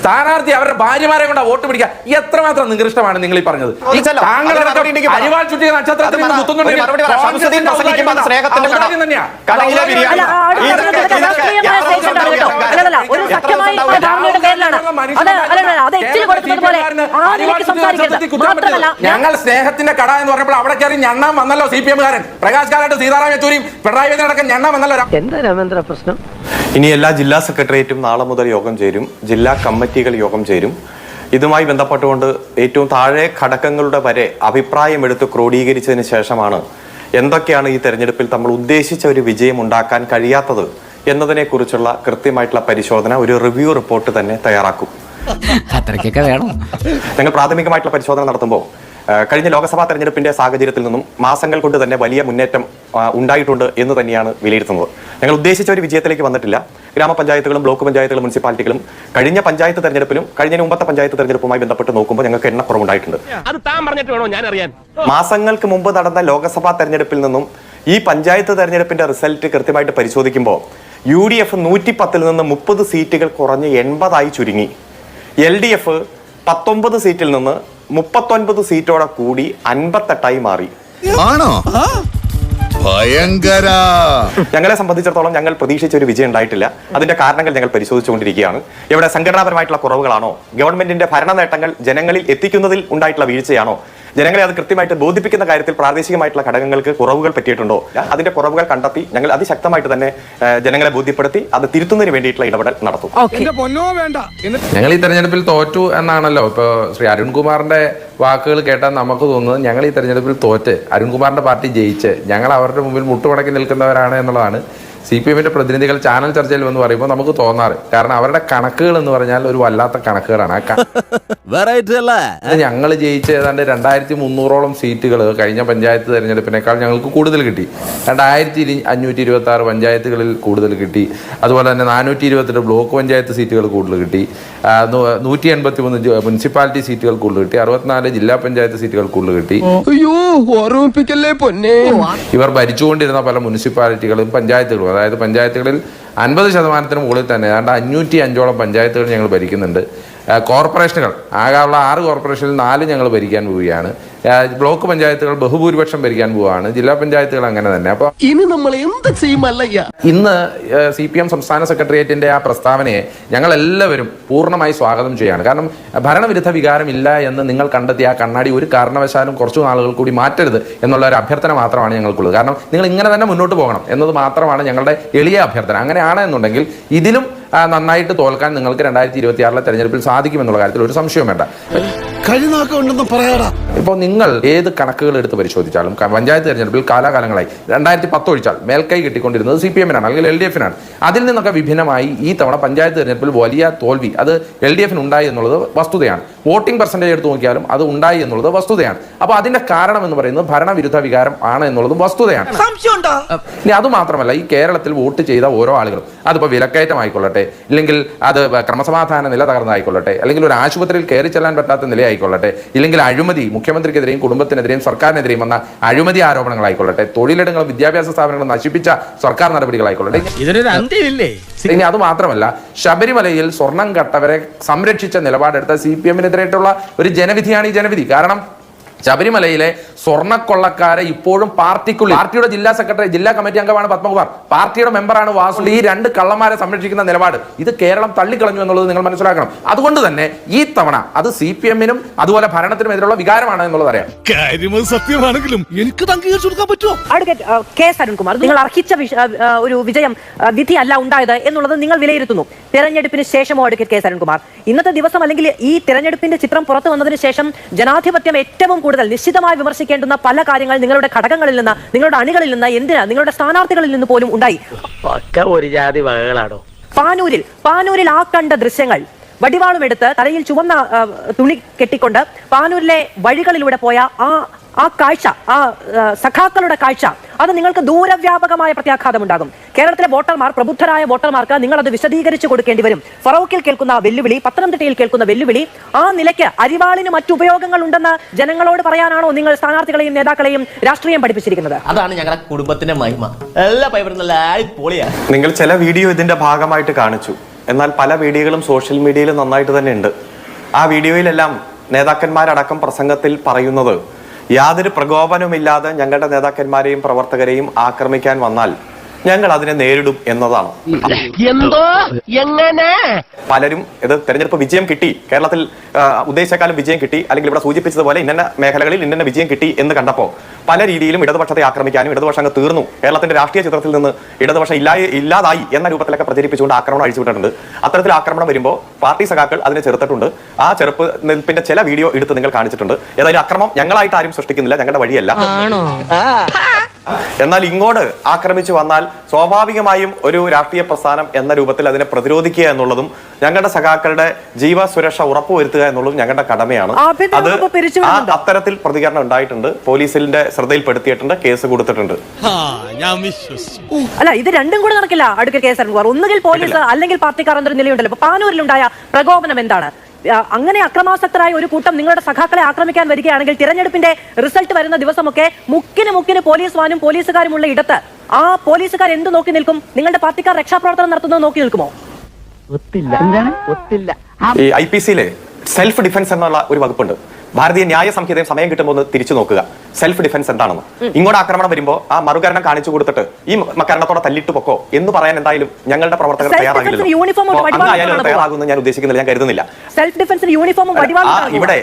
സ്ഥാനാർത്ഥി അവരുടെ ഭാര്യമാരെ കൊണ്ട് വോട്ട് പിടിക്കുക എത്രമാത്രം നികൃഷ്ടമാണ് നിങ്ങൾ ഈ പറഞ്ഞത്. അരിവാൾ ചുറ്റിയ നക്ഷത്രത്തിൽ ഞങ്ങൾ സ്നേഹത്തിന്റെ കട എന്ന് പറഞ്ഞപ്പോൾ അവിടെ കയറി ഞണ്ണാൻ വന്നല്ലോ CPM-കാരൻ പ്രകാശ് കാരാട്ട്, സീതാറാം യെച്ചൂരിയും പിണറായി വിജയൻ അടക്കം ഞണ്ണാൻ വന്നല്ലോ. എന്താ രാമേന്ദ്ര പ്രശ്നം? ഇനി എല്ലാ ജില്ലാ സെക്രട്ടേറിയറ്റും നാളെ മുതൽ യോഗം ചേരും, ജില്ലാ കമ്മിറ്റികൾ യോഗം ചേരും. ഇതുമായി ബന്ധപ്പെട്ടുകൊണ്ട് ഏറ്റവും താഴെ ഘടകങ്ങളുടെ വരെ അഭിപ്രായം എടുത്ത് ക്രോഡീകരിച്ചതിന് ശേഷമാണ് എന്തൊക്കെയാണ് ഈ തെരഞ്ഞെടുപ്പിൽ നമ്മൾ ഉദ്ദേശിച്ച ഒരു വിജയം ഉണ്ടാക്കാൻ കഴിയാത്തത് എന്നതിനെ കുറിച്ചുള്ള കൃത്യമായിട്ടുള്ള പരിശോധന, ഒരു റിവ്യൂ റിപ്പോർട്ട് തന്നെ തയ്യാറാക്കും. അത്രയ്ക്കൊക്കെ വേണം. ഞങ്ങൾ പ്രാഥമികമായിട്ടുള്ള പരിശോധന നടത്തുമ്പോൾ കഴിഞ്ഞ ലോക്സഭാ തെരഞ്ഞെടുപ്പിന്റെ സാഹചര്യത്തിൽ നിന്നും മാസങ്ങൾ കൊണ്ട് തന്നെ വലിയ മുന്നേറ്റം ഉണ്ടായിട്ടുണ്ട് എന്ന് തന്നെയാണ് വിലയിരുത്തുന്നത്. ഞങ്ങൾ ഉദ്ദേശിച്ച ഒരു വിജയത്തിലേക്ക് വന്നിട്ടില്ല. ഗ്രാമപഞ്ചായത്തുകളും ബ്ലോക്ക് പഞ്ചായത്തുകളും മുനിസിപ്പാലിറ്റികളും കഴിഞ്ഞ പഞ്ചായത്ത് തെരഞ്ഞെടുപ്പിലും കഴിഞ്ഞ മുമ്പത്തെ പഞ്ചായത്ത് തെരഞ്ഞെടുപ്പുമായി ബന്ധപ്പെട്ട് നോക്കുമ്പോൾ ഞങ്ങൾക്ക് എണ്ണക്കുറവുണ്ടായിട്ടുണ്ട്. മാസങ്ങൾക്ക് മുമ്പ് നടന്ന ലോക്സഭാ തെരഞ്ഞെടുപ്പിൽ നിന്നും ഈ പഞ്ചായത്ത് തെരഞ്ഞെടുപ്പിന്റെ റിസൾട്ട് കൃത്യമായിട്ട് പരിശോധിക്കുമ്പോൾ UDF 110 നിന്ന് 30 സീറ്റുകൾ കുറഞ്ഞ് 80 ചുരുങ്ങി. LDF 19 സീറ്റിൽ നിന്ന് 39 സീറ്റോടെ കൂടി 58 മാറി. ആണോ? ഭയങ്കര. ഞങ്ങളെ സംബന്ധിച്ചിടത്തോളം ഞങ്ങൾ പ്രതീക്ഷിച്ച ഒരു വിജയം ഉണ്ടായിട്ടില്ല. അതിന്റെ കാരണങ്ങൾ ഞങ്ങൾ പരിശോധിച്ചുകൊണ്ടിരിക്കുകയാണ്. ഇവിടെ സംഘടനാപരമായിട്ടുള്ള കുറവുകളാണോ, ഗവൺമെന്റിന്റെ ഭരണ നേട്ടങ്ങൾ ജനങ്ങളിൽ എത്തിക്കുന്നതിൽ ഉണ്ടായിട്ടുള്ള വീഴ്ചയാണോ, ജനങ്ങളെ അത് കൃത്യമായിട്ട് ബോധിപ്പിക്കുന്ന കാര്യത്തിൽ പ്രാദേശികമായിട്ടുള്ള ഘടകങ്ങൾക്ക് കുറവുകൾ പറ്റിയിട്ടുണ്ടോ, അതിന്റെ കുറവുകൾ കണ്ടെത്തി ഞങ്ങൾ അതിശക്തമായിട്ട് തന്നെ ജനങ്ങളെ ബോധ്യപ്പെടുത്തി അത് തിരുത്തുന്നതിന് വേണ്ടിയിട്ടുള്ള ഇടപെടൽ നടത്തും. ഞങ്ങൾ ഈ തെരഞ്ഞെടുപ്പിൽ തോറ്റു എന്നാണല്ലോ ഇപ്പൊ ശ്രീ അരുൺകുമാറിന്റെ വാക്കുകൾ കേട്ടാൽ നമുക്ക് തോന്നുന്നത് ഞങ്ങൾ ഈ തെരഞ്ഞെടുപ്പിൽ തോറ്റ് അരുൺകുമാറിന്റെ പാർട്ടി ജയിച്ച് ഞങ്ങൾ അവരുടെ മുമ്പിൽ മുട്ടുമടക്കി നിൽക്കുന്നവരാണ് എന്നുള്ളതാണ് CPM-ന്റെ പ്രതിനിധികൾ ചാനൽ ചർച്ചയിൽ എന്ന് പറയുമ്പോൾ നമുക്ക് തോന്നാറ്. കാരണം അവരുടെ കണക്കുകൾ എന്ന് പറഞ്ഞാൽ ഒരു വല്ലാത്ത കണക്കുകളാണ്. ഞങ്ങൾ ജയിച്ച ഏതാണ്ട് 2300ഓളം സീറ്റുകൾ കഴിഞ്ഞ പഞ്ചായത്ത് തെരഞ്ഞെടുപ്പിനേക്കാൾ ഞങ്ങൾക്ക് കൂടുതൽ കിട്ടി. 2526 പഞ്ചായത്തുകളിൽ കൂടുതൽ കിട്ടി. അതുപോലെ തന്നെ 428 ബ്ലോക്ക് പഞ്ചായത്ത് സീറ്റുകൾ കൂടുതൽ കിട്ടി. 183 മുനിസിപ്പാലിറ്റി സീറ്റുകൾ കൂടുതൽ കിട്ടി. 64 ജില്ലാ പഞ്ചായത്ത് സീറ്റുകൾ കൂടുതൽ കിട്ടി. ഇവർ ഭരിച്ചുകൊണ്ടിരുന്ന പല മുനിസിപ്പാലിറ്റികളും പഞ്ചായത്തുകളും, അതായത് പഞ്ചായത്തുകളിൽ 50% മുകളിൽ തന്നെ ഏതാണ്ട് 505ഓളം പഞ്ചായത്തുകൾ ഞങ്ങൾ ഭരിക്കുന്നുണ്ട്. കോർപ്പറേഷനുകൾ ആകെയുള്ള 6 കോർപ്പറേഷനിൽ 4 ഞങ്ങൾ ഭരിക്കാൻ പോവുകയാണ്. ബ്ലോക്ക് പഞ്ചായത്തുകൾ ബഹുഭൂരിപക്ഷം ഭരിക്കാൻ പോവുകയാണ്. ജില്ലാ പഞ്ചായത്തുകൾ അങ്ങനെ തന്നെ. അപ്പൊ ഇനി നമ്മൾ എന്ത് ചെയ്യുമല്ലയ്യ? ഇന്ന് CPM സംസ്ഥാന സെക്രട്ടേറിയറ്റിന്റെ ആ പ്രസ്താവനയെ ഞങ്ങൾ എല്ലാവരും പൂർണ്ണമായി സ്വാഗതം ചെയ്യാണ്. കാരണം ഭരണവിരുദ്ധ വികാരമില്ല എന്ന് നിങ്ങൾ കണ്ടെത്തിയ ആ കണ്ണാടി ഒരു കാരണവശാലും കുറച്ചു നാളുകൾ കൂടി മാറ്റരുത് എന്നുള്ള ഒരു അഭ്യർത്ഥന മാത്രമാണ് ഞങ്ങൾക്കുള്ളത്. കാരണം നിങ്ങൾ ഇങ്ങനെ തന്നെ മുന്നോട്ട് പോകണം എന്നത് മാത്രമാണ് ഞങ്ങളുടെ എളിയ അഭ്യർത്ഥന. അങ്ങനെയാണ് എന്നുണ്ടെങ്കിൽ ഇതിലും നന്നായിട്ട് തോൽക്കാൻ നിങ്ങൾക്ക് 2026 തെരഞ്ഞെടുപ്പിൽ സാധിക്കുമെന്നുള്ള കാര്യത്തിൽ ഒരു സംശയവും വേണ്ട. ഇപ്പോൾ നിങ്ങൾ ഏത് കണക്കുകൾ എടുത്ത് പരിശോധിച്ചാലും പഞ്ചായത്ത് തെരഞ്ഞെടുപ്പിൽ കാലാകാലങ്ങളായി 2010 ഒഴിച്ചാൽ മേൽക്കൈ കിട്ടിക്കൊണ്ടിരുന്നത് CPM-നാണ് അല്ലെങ്കിൽ LDF-നാണ്. അതിൽ നിന്നൊക്കെ വിഭിന്നമായി ഈ തവണ പഞ്ചായത്ത് തെരഞ്ഞെടുപ്പിൽ വലിയ തോൽവി അത് LDF-ന് ഉണ്ടായി എന്നുള്ളത് വസ്തുതയാണ്. വോട്ടിംഗ് പെർസെൻറ്റേജ് എടുത്ത് നോക്കിയാലും അത് ഉണ്ടായി എന്നുള്ളത് വസ്തുതയാണ്. അപ്പോൾ അതിന്റെ കാരണം എന്ന് പറയുന്നത് ഭരണവിരുദ്ധ വികാരം ആണ് എന്നുള്ളതും വസ്തുതയാണ്. ഇനി അതുമാത്രമല്ല, ഈ കേരളത്തിൽ വോട്ട് ചെയ്ത ഓരോ ആളുകളും അതിപ്പോൾ വിലക്കയറ്റം ആയിക്കൊള്ളട്ടെ, ഇല്ലെങ്കിൽ അത് ക്രമസമാധാന നില തകർന്നായിക്കൊള്ളട്ടെ, അല്ലെങ്കിൽ ഒരു ആശുപത്രിയിൽ കയറി ചെല്ലാൻ പറ്റാത്ത നിലയായിക്കൊള്ളട്ടെ, ഇല്ലെങ്കിൽ അഴിമതി മുഖ്യമന്ത്രിക്കെതിരെയും കുടുംബത്തിനെതിരെയും സർക്കാരിനെതിരെയും വന്ന അഴിമതി ആരോപണങ്ങളായിക്കൊള്ളട്ടെ, തൊഴിലിടങ്ങളും വിദ്യാഭ്യാസ സ്ഥാപനങ്ങളും നശിപ്പിച്ച സർക്കാർ നടപടികളായിക്കൊള്ളട്ടെ. ഇനി അത് മാത്രമല്ല, ശബരിമലയിൽ സ്വർണം കട്ടവരെ സംരക്ഷിച്ച നിലപാടെടുത്ത CPM-നെതിരായിട്ടുള്ള ഒരു ജനവിധിയാണ് ഈ ജനവിധി. കാരണം ശബരിമലയിലെ സ്വർണ്ണക്കൊള്ളക്കാരെ ഇപ്പോഴും പാർട്ടിയുടെ ജില്ലാ സെക്രട്ടറി, ജില്ലാ കമ്മിറ്റി അംഗമാണ് പത്മകുമാർ, പാർട്ടിയുടെ മെമ്പറാണ് വാസു. ഈ 2 കള്ളന്മാരെ സംരക്ഷിക്കുന്ന നിലപാട് ഇത് കേരളം തള്ളിക്കളഞ്ഞു എന്നുള്ളത് നിങ്ങൾ മനസ്സിലാക്കണം. അതുകൊണ്ട് തന്നെ ഈ തവണ അത് CPM-നും അതുപോലെ ഭരണത്തിനും എതിരുള്ള വികാരമാണ് എന്നുള്ളത് അറിയാം. സത്യമാണെങ്കിലും എനിക്ക് അംഗീകരിച്ചു കൊടുക്കാൻ പറ്റുമോ? അരുൺകുമാർ, നിങ്ങൾ അർഹിച്ച ഒരു വിജയം വിധി അല്ല ഉണ്ടായത് എന്നുള്ളത് നിങ്ങൾ വിലയിരുത്തുന്നു. തെരഞ്ഞെടുപ്പിന് ശേഷമോ അരുൺകുമാർ, ഇന്നത്തെ ദിവസം അല്ലെങ്കിൽ ഈ തെരഞ്ഞെടുപ്പിന്റെ ചിത്രം പുറത്തു വന്നതിന് ശേഷം ജനാധിപത്യം ഏറ്റവും കൂടുതൽ നിശ്ചിതമായി വിമർശിക്കേണ്ടുന്ന പല കാര്യങ്ങൾ നിങ്ങളുടെ ഘടകങ്ങളിൽ നിന്ന്, നിങ്ങളുടെ അണികളിൽ നിന്ന്, എന്തിനാ നിങ്ങളുടെ സ്ഥാനാർത്ഥികളിൽ നിന്ന് പോലും ഉണ്ടായി. പാനൂരിൽ ആ കണ്ട ദൃശ്യങ്ങൾ, വടിവാളും എടുത്ത് തലയിൽ ചുവന്ന തുണി കെട്ടിക്കൊണ്ട് പാനൂരിലെ വഴികളിലൂടെ പോയ ആ കാഴ്ച, ആ സഖാക്കളുടെ കാഴ്ച, അത് നിങ്ങൾക്ക് ദൂരവ്യാപകമായ പ്രത്യാഘാതം ഉണ്ടാകും. കേരളത്തിലെ വോട്ടർമാർ, പ്രബുദ്ധരായ വോട്ടർമാർക്ക് നിങ്ങൾ അത് വിശദീകരിച്ചു കൊടുക്കേണ്ടി വരും. ഫറോക്കിൽ കേൾക്കുന്ന വെല്ലുവിളി, പത്തനംതിട്ടയിൽ കേൾക്കുന്ന വെല്ലുവിളി, ആ നിലയ്ക്ക് അരിവാളിന് മറ്റു ഉപയോഗങ്ങൾ ഉണ്ടെന്ന് ജനങ്ങളോട് പറയാനാണോ നിങ്ങൾ സ്ഥാനാർത്ഥികളെയും നേതാക്കളെയും രാഷ്ട്രീയം പഠിപ്പിച്ചിരിക്കുന്നത്? അതാണ് ഞങ്ങളുടെ കുടുംബത്തിന്റെ മഹിമ. എല്ലാ നിങ്ങൾ ചില വീഡിയോ ഇതിന്റെ ഭാഗമായിട്ട് കാണിച്ചു. എന്നാൽ പല വീഡിയോകളും സോഷ്യൽ മീഡിയയിൽ നന്നായിട്ട് തന്നെ ഉണ്ട്. ആ വീഡിയോയിലെല്ലാം നേതാക്കന്മാരടക്കം പ്രസംഗത്തിൽ പറയുന്നത് യാതൊരു പ്രകോപനവുമില്ലാതെ ഞങ്ങളുടെ നേതാക്കന്മാരെയും പ്രവർത്തകരെയും ആക്രമിക്കാൻ വന്നാൽ ഞങ്ങൾ അതിനെ നേരിടും എന്നതാണ്. എന്തോ എങ്ങനെ പലരും ഇത് തെരഞ്ഞെടുപ്പ് വിജയം കിട്ടി, കേരളത്തിൽ ഉദ്ദേശിച്ചക്കാലം വിജയം കിട്ടി, അല്ലെങ്കിൽ ഇവിടെ സൂചിപ്പിച്ചതുപോലെ ഇന്ന മേഖലകളിൽ ഇന്ന വിജയം കിട്ടി എന്ന് കണ്ടപ്പോൾ പല രീതിയിലും ഇടതുപക്ഷത്തെ ആക്രമിക്കാനും ഇടതുപക്ഷം അങ്ങ് തീർന്നു, കേരളത്തിന്റെ രാഷ്ട്രീയ ചിത്രത്തിൽ നിന്ന് ഇടതുപക്ഷം ഇല്ലാതായി എന്ന രൂപത്തിലൊക്കെ പ്രചരിപ്പിച്ചുകൊണ്ട് ആക്രമണം അഴിച്ചുവിട്ടിട്ടുണ്ട്. അത്തരത്തിൽ ആക്രമണം വരുമ്പോൾ പാർട്ടി സഖാക്കൾ അതിനെ ചെറുത്തിട്ടുണ്ട്. ആ ചെറുപ്പ് നിൽപ്പിന്റെ ചില വീഡിയോ എടുത്ത് നിങ്ങൾ കാണിച്ചിട്ടുണ്ട്. ഏതായാലും അക്രമം ഞങ്ങളായിട്ട് ആരും സൃഷ്ടിക്കുന്നില്ല, ഞങ്ങളുടെ വഴിയല്ല. എന്നാൽ ഇങ്ങോട്ട് ആക്രമിച്ചു വന്നാൽ സ്വാഭാവികമായും ഒരു രാഷ്ട്രീയ പ്രസ്ഥാനം എന്ന രൂപത്തിൽ അതിനെ പ്രതിരോധിക്കുക എന്നുള്ളതും ഞങ്ങളുടെ സഖാക്കളുടെ ജീവ സുരക്ഷ ഉറപ്പുവരുത്തുക എന്നുള്ളതും ഞങ്ങളുടെ കടമയാണ്. അത് അത്തരത്തിൽ പ്രതികരണം ഉണ്ടായിട്ടുണ്ട്, പോലീസിന്റെ ശ്രദ്ധയിൽപ്പെടുത്തിയിട്ടുണ്ട്, കേസ് കൊടുത്തിട്ടുണ്ട്. അല്ല, ഇത് രണ്ടും കൂടെ നടക്കില്ല. അടുത്ത കേസ് ഒന്നുകിൽ പോലീസ് അല്ലെങ്കിൽ പാർട്ടിക്കാർ എന്നൊരു നിലയുണ്ടല്ലോ. ഇപ്പൊ പാനൂരിലുണ്ടായ പ്രകോപനം എന്താണ്? അങ്ങനെ അക്രമാസക്തരായ ഒരു കൂട്ടം നിങ്ങളുടെ സഖാക്കളെ ആക്രമിക്കാൻ വരികയാണെങ്കിൽ തിരഞ്ഞെടുപ്പിന്റെ റിസൾട്ട് വരുന്ന ദിവസമൊക്കെ മുക്കിന് പോലീസ് വാനും പോലീസുകാരുമുള്ള ഇടത്ത് ആ പോലീസുകാർ എന്ത് നോക്കി നിൽക്കും? നിങ്ങളുടെ പാർട്ടിക്കാർ രക്ഷാപ്രവർത്തനം നടത്തുന്നത് നോക്കി നിൽക്കുമോ? ഒത്തില്ല. എന്താണ് ഒത്തില്ല? ഈ IPC-ലെ സെൽഫ് ഡിഫൻസ് എന്നുള്ള ഒരു വകുപ്പുണ്ട്. ഭാരതീയ ന്യായ സംഹിതയും സമയം കിട്ടുമ്പോൾ ഒന്ന് തിരിച്ചു നോക്കുക സെൽഫ് ഡിഫൻസ് എന്താണെന്ന്. ഇങ്ങോട്ട് ആക്രമണം വരുമ്പോൾ ആ മറുകരണം കാണിച്ചു കൊടുത്തിട്ട് ഈ മരണത്തോടെ തല്ലിട്ട് പൊക്കോ എന്ന് പറയാൻ എന്തായാലും ഞങ്ങളുടെ പ്രവർത്തകർ തയ്യാറാകുമെന്ന് ഞാൻ ഉദ്ദേശിക്കുന്നില്ല, ഞാൻ കരുതുന്നില്ല. സെൽഫ് ഡിഫൻസിന് യൂണിഫോമും ഇവിടെ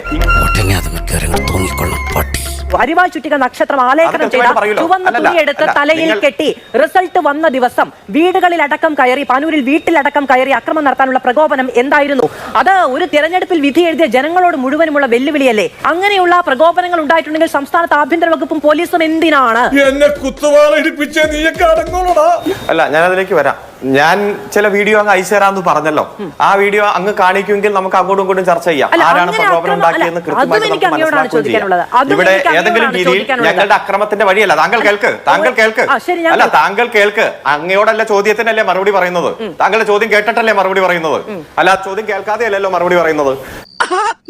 അരിവാൾ ചുറ്റിക നക്ഷത്രം ആലേഖനം ചെയ്ത ചുവന്ന തുണിയെടുത്ത് തലയിൽ കെട്ടി റിസൾട്ട് വന്ന ദിവസം വീടുകളിലടക്കം കയറി, പാനൂരിൽ വീട്ടിലടക്കം കയറി അക്രമം നടത്താനുള്ള പ്രകോപനം എന്തായിരുന്നു? അത് ഒരു തിരഞ്ഞെടുപ്പിൽ വിധി എഴുതിയ ജനങ്ങളോട് മുഴുവനുമുള്ള വെല്ലുവിളിയല്ലേ? അങ്ങനെയുള്ള പ്രകോപനങ്ങൾ ഉണ്ടായിട്ടുണ്ടെങ്കിൽ സംസ്ഥാനത്ത് ആഭ്യന്തര വകുപ്പും പോലീസും എന്തിനാണ്? അല്ല, ഞാൻ അതിലേക്ക് വരാം. ഞാൻ ചില വീഡിയോ അങ്ങ് അയച്ചു തരാമെന്ന് പറഞ്ഞല്ലോ. ആ വീഡിയോ അങ്ങ് കാണിക്കുമെങ്കിൽ നമുക്ക് അങ്ങോട്ടും ഇങ്ങോട്ടും ചർച്ച ചെയ്യാം. ആരാണ് പ്രകോപനം ഉണ്ടാക്കിയെന്ന് കൃത്യമായിട്ട് ഇവിടെ ഏതെങ്കിലും രീതിയിൽ ഞങ്ങളുടെ അക്രമത്തിന്റെ വഴിയല്ല. താങ്കൾ കേൾക്ക്. അല്ല, താങ്കൾ കേൾക്ക്. അങ്ങയോടല്ല ചോദ്യത്തിനല്ലേ മറുപടി പറയുന്നത്. താങ്കളുടെ ചോദ്യം കേട്ടിട്ടല്ലേ മറുപടി പറയുന്നത്. അല്ല, ചോദ്യം കേൾക്കാതെ അല്ലല്ലോ മറുപടി പറയുന്നത്.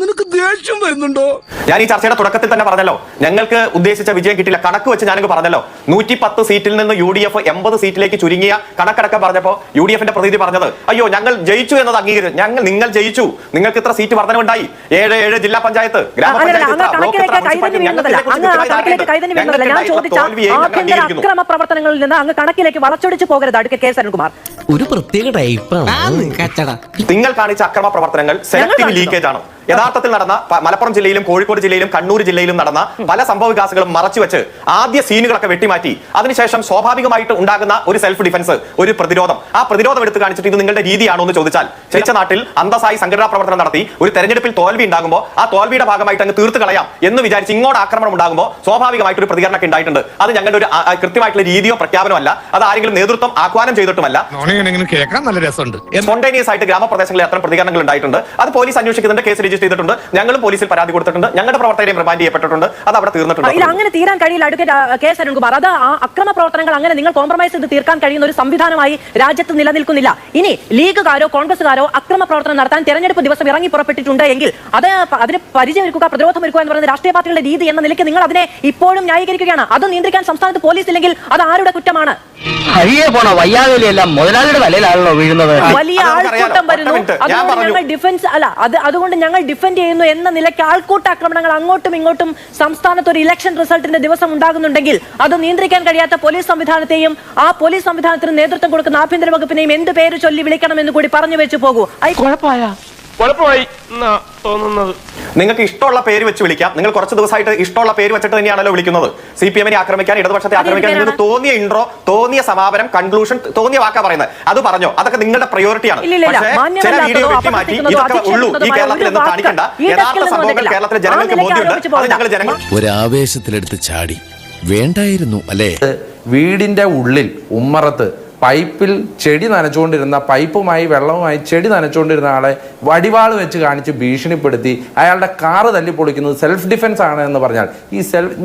നിനക്ക് ദേഷ്യം വരുന്നുണ്ടോ? ഞാൻ ഈ ചർച്ചയുടെ തുടക്കത്തിൽ തന്നെ പറഞ്ഞല്ലോ, ഞങ്ങൾക്ക് ഉദ്ദേശിച്ച വിജയം കിട്ടില്ല. കണക്ക് വെച്ച് ഞാനങ്ങ് പറഞ്ഞല്ലോ, 110 സീറ്റിൽ നിന്ന് UDF 80 സീറ്റിലേക്ക് ചുരുങ്ങിയ കണക്കടക്കം പറഞ്ഞപ്പോ UDF-ന്റെ പ്രതിനിധി പറഞ്ഞത് അയ്യോ ഞങ്ങൾ ജയിച്ചു എന്നത് അംഗീകരിച്ചു. നിങ്ങൾ ജയിച്ചു, നിങ്ങൾക്ക് ഇത്ര സീറ്റ് വർധനവുണ്ടായി. 7 ജില്ലാ പഞ്ചായത്ത്, അക്രമ പ്രവർത്തനങ്ങളിൽ നിന്ന് അങ്ങ് കണക്കിലേക്ക് വളച്ചൊടിച്ചു പോകരുത്. അടുത്ത കെ സരൺകുമാർ ഒരു പ്രത്യേക ടൈപ്പാണ്. നിങ്ങൾ കാണിച്ച അക്രമ പ്രവർത്തനങ്ങൾ സെലക്ടീവ് ലീക്കേജ് ആണ്. യഥാർത്ഥത്തിൽ നടന്ന മലപ്പുറം ജില്ലയിലും കോഴിക്കോട് ജില്ലയിലും കണ്ണൂർ ജില്ലയിലും നടന്ന പല സംഭവ വികാസങ്ങളും മറച്ചുവെച്ച് ആദ്യ സീനുകളൊക്കെ വെട്ടിമാറ്റി അതിനുശേഷം സ്വാഭാവികമായിട്ട് ഉണ്ടാകുന്ന ഒരു സെൽഫ് ഡിഫൻസ്, ഒരു പ്രതിരോധം, ആ പ്രതിരോധം എടുത്ത് കാണിച്ചിട്ട് ഇത് നിങ്ങളുടെ രീതിയാണോ എന്ന് ചോദിച്ചാൽ, ജയിച്ച നാട്ടിൽ അന്തസ്സായി സംഘടനാ പ്രവർത്തനം നടത്തി ഒരു തെരഞ്ഞെടുപ്പിൽ തോൽവി ഉണ്ടാകുമ്പോൾ ആ തോൽവിയുടെ ഭാഗമായിട്ട് അങ്ങ് തീർത്ത് കളയാം എന്ന് വിചാരിച്ച് ഇങ്ങോട്ട് ആക്രമണം ഉണ്ടാകുമ്പോൾ സ്വാഭാവികമായിട്ട് ഒരു പ്രതികരണമൊക്കെ ഉണ്ടായിട്ടുണ്ട്. അത് ഞങ്ങളുടെ ഒരു കൃത്യമായിട്ടുള്ള രീതിയോ പ്രഖ്യാപനമല്ല, അത് ആരെങ്കിലും നേതൃത്വം ആഹ്വാനം ചെയ്തിട്ടുമല്ല. സ്പോണ്ടേനിയസ് ആയിട്ട് ഗ്രാമപ്രദേശങ്ങളിൽ അത്തരം പ്രതികരണങ്ങൾ ഉണ്ടായിട്ടുണ്ട്. അത് പോലീസ് അന്വേഷിക്കുന്നുണ്ട്, കേസ് രജിസ്റ്റർ ചെയ്തിട്ടുണ്ട്. ഞങ്ങളും പോലീസിൽ പരാതി കൊടുത്തിട്ടുണ്ട്, ഞങ്ങളുടെ പ്രവർത്തകരെയും റിമാൻഡ് ചെയ്യപ്പെട്ടിട്ടുണ്ട്. അത് അവിടെ തീർന്നിട്ടുണ്ട്. അങ്ങനെ തീരാൻ കഴിയില്ല. അഡ്വക്കേറ്റ് കെ സരൺകുമാർ, അത് ആ അക്രമ പ്രവർത്തനങ്ങൾ അങ്ങനെ നിങ്ങൾ കോംപ്രമൈസ് ചെയ്ത് തീർക്കാൻ കഴിയുന്ന ഒരു സംവിധാനമായി രാജ്യത്ത് നിലനിൽക്കുന്നില്ല. ഇനി ലീഗുകാരോ കോൺഗ്രസുകാരോ അക്രമ പ്രവർത്തനം നടത്താൻ തെരഞ്ഞെടുപ്പ് ദിവസം ഇറങ്ങി പുറപ്പെട്ടിട്ടുണ്ട് എങ്കിൽ അതിന് പരിചയമൊരുക്കുക, പ്രതിരോധം ഒരുക്കുക എന്ന് പറയുന്ന രാഷ്ട്രീയ പാർട്ടികളുടെ രീതി എന്ന നിലയ്ക്ക് നിങ്ങൾ അതിനെ ഇപ്പോഴും ന്യായീകരിക്കുകയാണ്. അത് നിയന്ത്രിക്കാൻ സംസ്ഥാനത്ത് പോലീസ് ഇല്ലെങ്കിൽ അത് ആരുടെ കുറ്റമാണ്? മുതലാളിയുടെ വലയിലാണല്ലോ വീഴുന്നത്. വലിയ ആൾക്കൂട്ടം വരുന്നു, അതുകൊണ്ട് ഞങ്ങൾ ഡിഫൻസ് അല്ല, അതുകൊണ്ട് ഞങ്ങൾ ഡിഫെൻഡ് ചെയ്യുന്നു എന്ന നിലയ്ക്ക് ആൾക്കൂട്ട ആക്രമണങ്ങൾ അങ്ങോട്ടും ഇങ്ങോട്ടും സംസ്ഥാനത്ത് ഒരു ഇലക്ഷൻ റിസൾട്ടിന്റെ ദിവസം ഉണ്ടാകുന്നുണ്ടെങ്കിൽ അത് നിയന്ത്രിക്കാൻ കഴിയാത്ത പോലീസ് സംവിധാനത്തെയും ആ പോലീസ് സംവിധാനത്തിന് നേതൃത്വം കൊടുക്കുന്ന ആഭ്യന്തര വകുപ്പിനെയും എന്ത് പേര് ചൊല്ലി വിളിക്കണമെന്ന് കൂടി പറഞ്ഞു വെച്ച് പോകൂ. നിങ്ങൾക്ക് ഇഷ്ടമുള്ള പേര് വെച്ച് വിളിക്കാം. നിങ്ങൾ കുറച്ച് ദിവസമായിട്ട് ഇഷ്ടമുള്ള പേര് വെച്ചിട്ട് തന്നെയാണല്ലോ വിളിക്കുന്നത്. CPM-നെ ആക്രമിക്കാൻ, ഇടതുപക്ഷത്തെ ആക്രമിക്കാൻ നിങ്ങൾക്ക് തോന്നിയ ഇൻട്രോ, തോന്നിയ സമാപനം, കൺക്ലൂഷൻ, തോന്നിയ വാക്കാ പറയുന്നത്. അത് പറഞ്ഞോ, അതൊക്കെ നിങ്ങളുടെ പ്രയോറിറ്റിയാണ്. പക്ഷേ ചില വീഡിയോ വെട്ടി മാറ്റി ഇതൊക്കെ ഉള്ളൂ ഈ കേരളത്തിൽ എന്ന് കാണിക്കണ്ട. യഥാർത്ഥ സംഭവങ്ങൾ കേരളത്തിലെ ജനങ്ങൾക്ക് ബോധ്യമുണ്ട്. അത് ഞങ്ങൾ ജനങ്ങൾ ഒരാവേശത്തിലെടുത്ത് ചാടി വേണ്ടായിരുന്നു അല്ലേ? വീടിന്റെ ഉള്ളിൽ ഉമ്മറത്ത് പൈപ്പിൽ ചെടി നനച്ചുകൊണ്ടിരുന്ന, പൈപ്പുമായി വെള്ളവുമായി ചെടി നനച്ചുകൊണ്ടിരുന്ന ആളെ വടിവാൾ വെച്ച് കാണിച്ച് ഭീഷണിപ്പെടുത്തി അയാളുടെ കാറ് തല്ലിപ്പൊളിക്കുന്നത് സെൽഫ് ഡിഫൻസ് ആണ് എന്ന് പറഞ്ഞാൽ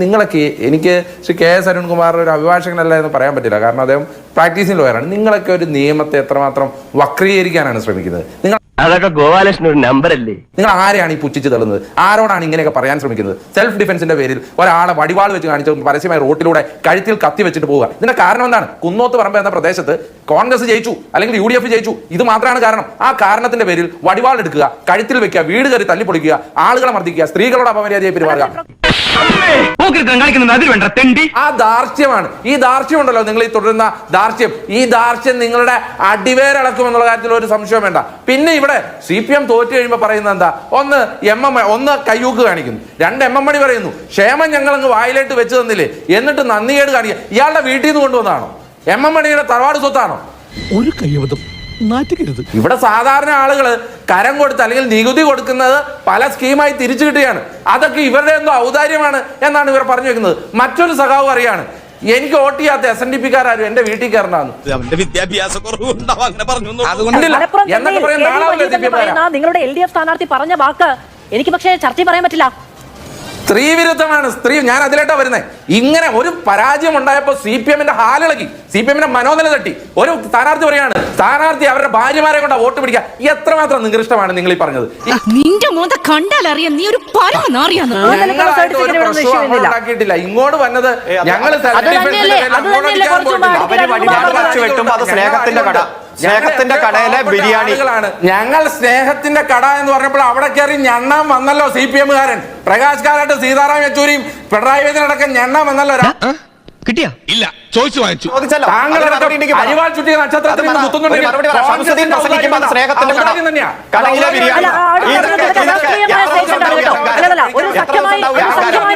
നിങ്ങളൊക്കെ, എനിക്ക് ശ്രീ കെ സരൺകുമാർ ഒരു അഭിഭാഷകനല്ല എന്ന് പറയാൻ പറ്റില്ല, കാരണം അദ്ദേഹം പ്രാക്ടീസിംഗ് ലോയറാണ്. നിങ്ങളൊക്കെ ഒരു നിയമത്തെ എത്രമാത്രം വക്രീകരിക്കാനാണ് ശ്രമിക്കുന്നത്? നിങ്ങൾ അതൊക്കെ ഗോപാലകൃഷ്ണൻ ഒരു നമ്പർ അല്ലേ? നിങ്ങൾ ആരെയാണ് ഈ പുച്ഛിച്ച് തള്ളുന്നത്? ആരോടാണ് ഇങ്ങനെയൊക്കെ പറയാൻ ശ്രമിക്കുന്നത്? സെൽഫ് ഡിഫൻസിന്റെ പേരിൽ ഒരാളെ വടിവാൾ വെച്ച് കാണിച്ച് പരസ്യമായി റോട്ടിലൂടെ കഴുത്തിൽ കത്തി വെച്ചിട്ട് പോവുക. ഇതിന്റെ കാരണം എന്താണ്? കുന്നോത്ത് പറമ്പ് എന്ന പ്രദേശത്ത് കോൺഗ്രസ് ജയിച്ചു, അല്ലെങ്കിൽ UDF ജയിച്ചു. ഇത് മാത്രമാണ് കാരണം. ആ കാരണത്തിന്റെ പേരിൽ വടിവാൾ എടുക്കുക, കഴുത്തിൽ വെക്കുക, വീട് കയറി തല്ലിപ്പൊളിക്കുക, ആളുകളെ മർദ്ദിക്കുക, സ്ത്രീകളോട് അപമര്യാദയായി പെരുമാറുക. ആ ദാർഷ്ട്യമാണ്. ഈ ദാർഷ്ട്യം ഉണ്ടല്ലോ, നിങ്ങൾ ഈ തുടരുന്ന ദാർഷ്ട്യം, ഈ ദാർഷ്ട്യം നിങ്ങളുടെ അടിവേരളക്കും എന്നുള്ള കാര്യത്തിൽ ഒരു സംശയം വേണ്ട. പിന്നെ ഇവിടെ CPM തോറ്റു കഴിയുമ്പോൾ പറയുന്നത് എന്താ? ഒന്ന് കയ്യൂക്ക് കാണിക്കുന്നു, 2 MM മണി പറയുന്നു, ക്ഷേമം ഞങ്ങളങ്ങ് വായിലായിട്ട് വെച്ച് തന്നില്ലേ, എന്നിട്ട് നന്ദികേട് കാണിക്കുക. ഇയാളുടെ വീട്ടിൽ നിന്ന് കൊണ്ടുവന്നതാണോ? MM മണിയുടെ തറവാട് സ്വത്താണോ? ഒരു കയ്യബദ്ധം നാറ്റുകരുത്. ഇവിടെ സാധാരണ ആളുകൾ കരം കൊടുത്ത് അല്ലെങ്കിൽ നികുതി കൊടുക്കുന്നത് പല സ്കീമായി തിരിച്ചു കിട്ടുകയാണ്. അതൊക്കെ ഇവരുടെ എന്തോ ഔദാര്യമാണ് എന്നാണ് ഇവർ പറഞ്ഞു വെക്കുന്നത്. മറ്റൊരു സഖാവ് പറയാണ്, എനിക്ക് വോട്ട് ചെയ്യാത്ത SNDP-കാരും എന്റെ വീട്ടിൽ കയറണമെന്ന്. നിങ്ങളുടെ LDF സ്ഥാനാർത്ഥി പറഞ്ഞ വാക്ക് എനിക്ക് പക്ഷേ ചർച്ച പറയാൻ പറ്റില്ല. സ്ത്രീവിരുദ്ധമാണ്. ഞാൻ അതിലേട്ടാ വരുന്നത്. ഇങ്ങനെ ഒരു പരാജയം ഉണ്ടായപ്പോൾ CPM-ന്റെ ഹാലിളക്കി, CPM-ന്റെ മനോനില തട്ടി. ഒരു സ്ഥാനാർത്ഥി പറയാണ്, സ്ഥാനാർത്ഥി അവരുടെ ഭാര്യമാരെ കൊണ്ട് വോട്ട് പിടിക്കുക. എത്രമാത്രം നികൃഷ്ടമാണ് നിങ്ങൾ ഈ പറഞ്ഞത്. നിന്റെ മോന്ത കണ്ടാലറിയാം നീ ഒരു ഉണ്ടാക്കിയിട്ടില്ല. ഇങ്ങോട്ട് വന്നത് ഞങ്ങൾ സ്നേഹത്തിന്റെ കടയിലെ ബിരിയാണി. ഞങ്ങൾ സ്നേഹത്തിന്റെ കട എന്ന് പറഞ്ഞപ്പോൾ അവിടെ കയറി ഞണ്ണാൻ വന്നല്ലോ CPM-കാരൻ. പ്രകാശ് കാരാട്ട്, സീതാറാം യെച്ചൂരിയും പിണറായി വിജയനടക്കം ഞണ്ണാൻ വന്നല്ലോ. കിട്ടിയാ? ഇല്ല, ചോദിച്ചു വാങ്ങിച്ചു. അരിവാൾ ചുറ്റിയ നക്ഷത്രത്തിൽ നിന്ന് കുത്തുന്നുണ്ടെങ്കിൽ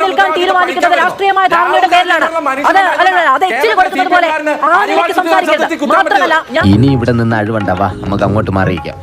നിൽക്കാൻ തീരുമാനിക്കുന്നത് രാഷ്ട്രീയമായ ധാരണയുടെ പേരിലാണ്. അത് എച്ചിൽ കൊടുക്കുന്നത് പോലെ ആ നിലയ്ക്ക് സംസാരിക്കരുത്. മാത്രമല്ല, ഇനി ഇവിടെ നിന്ന് അഴിവണ്ടാവാ, നമുക്ക് അങ്ങോട്ട് മാറിയിക്കാം.